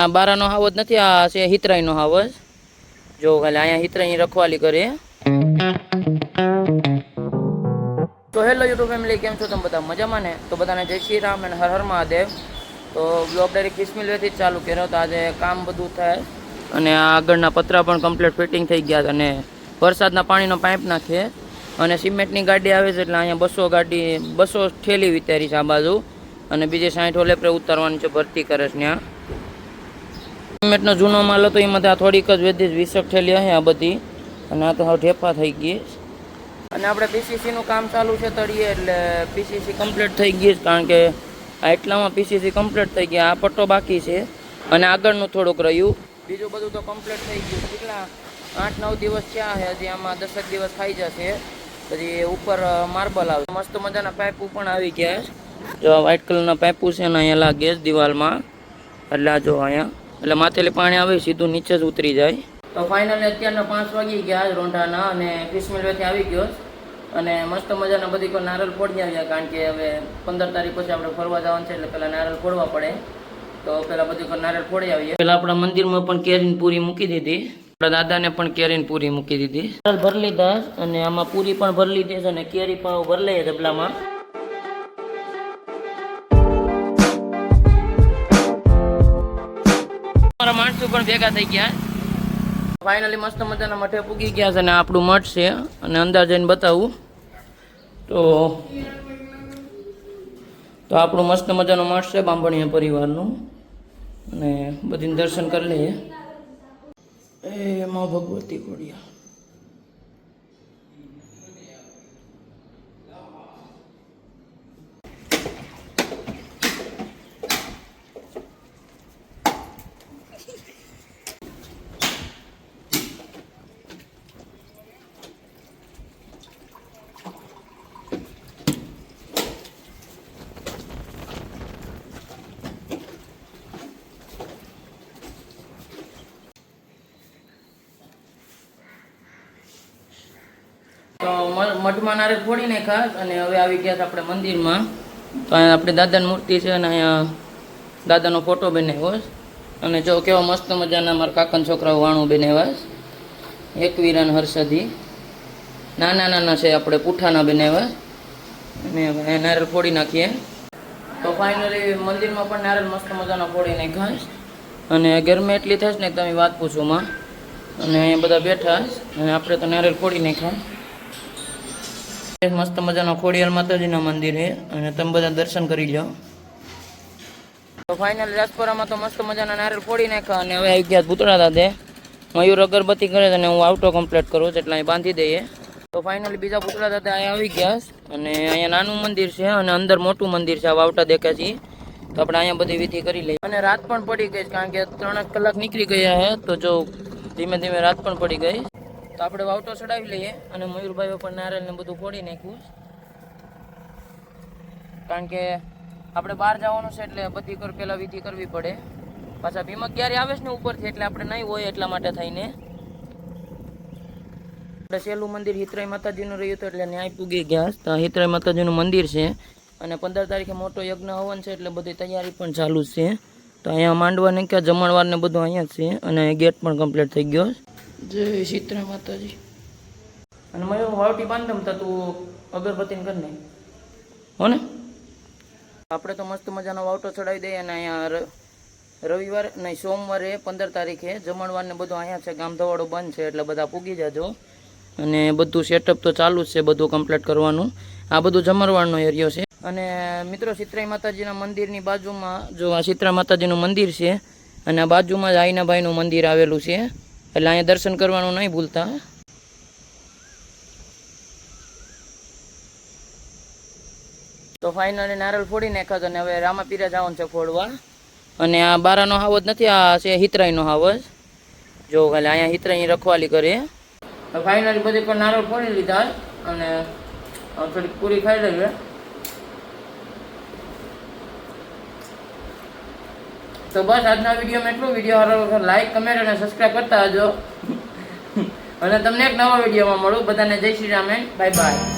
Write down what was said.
આ બારાનો હાવજ નથી, આ છે હિતરાઈનો હાવજ. જો ખાલી અહીંયા હિતરાઈ રખવાલી કરે. તો હેલો યુટ્યુબ ફેમિલી, કેમ છો તમે બધા? મજામાં ને? તો બધાને જય શ્રી રામ અને હર હર મહાદેવ. તો બ્લોગ ડાયરેક્ટ કિસમિલવેથી જ ચાલુ કર્યો. તો આજે કામ બધું થાય અને આ આગળના પતરા પણ કમ્પ્લીટ ફિટિંગ થઈ ગયા. અને વરસાદના પાણીનો પાઇપ નાખીએ અને સિમેન્ટની ગાડી આવે છે, એટલે અહીંયા 200 ઠેલી વિચારી છે આ બાજુ. અને બીજી 60 ઓલેપરે ઉતારવાની છે, ભરતી કરે છે ત્યાં. સિમેન્ટનો જૂનો માલ હતો એમાંથી આ થોડીક જ વેધી 20 ઠેલી હશે આ બધી. અને આ તો હવે ઢેફા થઈ ગઈ. અને આપણે પીસીસીનું કામ ચાલુ છે તળીએ, એટલે પીસીસી કમ્પ્લીટ થઈ ગઈ છે. કારણ કે આ એટલામાં પીસીસી કમ્પ્લીટ થઈ ગયા. આ પટ્ટો બાકી છે અને આગળનું થોડુંક રહ્યું. બીજું બધું તો કમ્પ્લીટ થઈ ગયું. કેટલા 8-9 દિવસ થયા છે, હજી આમાં 10 દિવસ થઈ જશે. પછી ઉપર માર્બલ આવે, મસ્ત મજાના પાઇપો પણ આવી ગયા. જો વ્હાઇટ કલરના પાઇપો છે ને અહીંયા લાગે છે દિવાલમાં. એટલે આ જો અહીંયા, એટલે માથેલી પાણી આવે સીધું નીચે જ ઉતરી જાય. તો ફાઇનલી અત્યારના 5 વાગી ગયા રોંઢાના, અને કિસમિલવેથી આવી ગયો. અને મસ્ત મજાના બધી કોઈ નારિયેળ ફોડી આવ્યા, કારણ કે હવે 15 તારીખ પછી આપણે ફરવા જવાનું છે, એટલે પહેલાં નારિયેળ ફોડવા પડે. તો પહેલાં બધી કોઈ નારિયેળ ફોડી આવીએ. પહેલાં આપણા મંદિરમાં પણ કેરીની પૂરી મૂકી દીધી. આપણા દાદાને પણ કેરીની પૂરી મૂકી દીધી. ભરી લીધા અને આમાં પૂરી પણ ભરી લીધી છે અને કેરી પણ ભરી લઈએ ડબલામાં. મારા માણસો પણ ભેગા થઈ ગયા. ફાઇનલી મસ્ત મજાના મઠે પૂગી ગયા છે અને આપણું મઠ છે. અને અંદર જઈને બતાવું તો આપણું મસ્ત મજાનો મઠ છે બાંભણીયા પરિવારનું. અને બધી દર્શન કરી લઈએ. એ માં ભગવતી ખોડિયા. તો મઠમાં નારિયેળ ફોડી નાખ્યા અને હવે આવી ગયા આપણે મંદિરમાં. તો અહીંયા આપણે દાદાની મૂર્તિ છે અને અહીંયા દાદાનો ફોટો બનાવ્યો. અને જો કેવા મસ્ત મજાના મારા કાકાના છોકરાઓ વાણું બનાવ્યા. એકવીરાન હર્ષદી નાના નાના છે, આપણે પૂઠાના બનાવ્યા. અને હવે નારિયેળ ફોડી નાખીએ. તો ફાઇનલી મંદિરમાં પણ નારિયેળ મસ્ત મજાના ફોડી નાખ્યા. અને ગરમી એટલી થાય ને તમે વાત પૂછો માં. અને અહીંયા બધા બેઠા અને આપણે તો નારિયેળ ફોડી નાખ્યા. મસ્ત મજાનો ખોડિયાર માતાજીના મંદિર છે અને તમે બધા દર્શન કરી લો. તો ફાઇનલ રાજપુરામાં તો મસ્ત મજાના નારિયેળ ફોડી નાખ્યા. અને હવે આવી ગયા ભૂતળા દાદે. મયુર અગરબત્તી કરે અને હું આવતો કમ્પ્લીટ કરું છું, એટલે અહીં બાંધી દઈએ. તો ફાઇનલી બીજા ભૂતળા દાદા અહીંયા આવી ગયા. અને અહીંયા નાનું મંદિર છે અને અંદર મોટું મંદિર છે. આ વાવટા દેખાય છે. તો આપણે અહીંયા બધી વિધિ કરી લઈએ. અને રાત પણ પડી ગઈ, કારણ કે 3 કલાક નીકળી ગયા છે. તો જો ધીમે ધીમે રાત પણ પડી ગઈ. તો આપણે વાવટો ચડાવી લઈએ. અને મયુરભાઈઓ પણ નારિયેળને બધું ફોડી નાખ્યું, કારણ કે આપણે બહાર જવાનું છે, એટલે બધી પહેલાં વિધિ કરવી પડે. પાછા ભીમક ક્યારે આવે છે ને ઉપરથી, એટલે આપણે નહીં હોય એટલા માટે થઈને. આપણે સહેલું મંદિર હિતરાઈ માતાજીનું રહ્યું હતું, એટલે ન્યાય પૂગી ગયા. તો હિતરાઈ માતાજીનું મંદિર છે અને 15 તારીખે મોટો યજ્ઞ હવન છે, એટલે બધી તૈયારી પણ ચાલુ છે. તો અહીંયા માંડવા નાખ્યા, જમણવાર ને બધું અહીંયા જ છે. અને ગેટ પણ કમ્પ્લીટ થઈ ગયો. જય સીતરા માતાજી. અને મયુર વાવટી બાંધમ તા તું અગરબત્તીને કરી નાખ હો ને. આપણે તો મસ્ત મજાનો વાવટો ચડાવી દઈએ. અને અહીંયા રવિવારે નહીં, સોમવારે 15 તારીખે જમણવાર ને બધું અહીંયા છે. ગામ ધવાડો બંધ છે, એટલે બધા પૂગી જાજો. અને બધું સેટઅપ તો ચાલુ જ છે, બધું કમ્પ્લીટ કરવાનું. આ બધું જમણવારનો એરિયો છે. અને મિત્રો સીતરાઈ માતાજીના મંદિરની બાજુમાં જો આ સીતરા માતાજીનું મંદિર છે. અને આ બાજુમાં જ આઈનાભાઈનું મંદિર આવેલું છે, એટલે અહીંયા દર્શન કરવાનું નહીં ભૂલતા. તો ફાઇનલી નારિયેળ ફોડી નાખ્યા. અને હવે રામાપીરા જવાનું છે ફોડવા. અને આ બારાનો હાવજ નથી, આ છે હિતરાઈનો હાવજ. જો ખાલી અહીંયા હિતરાઈ રખવાલી કરે. તો ફાઇનલી બધી પણ નારિયેળ ફોડી લીધા અને થોડીક પૂરી ખાઈ લઈએ. તો બસ આજના વિડીયોમાં એટલું. વિડીયો સારો લાઈક, કમેન્ટ અને સબસ્ક્રાઈબ કરતા હજો. અને તમને એક નવા વિડીયોમાં મળું. બધાને જય શ્રી રામ, બાય બાય.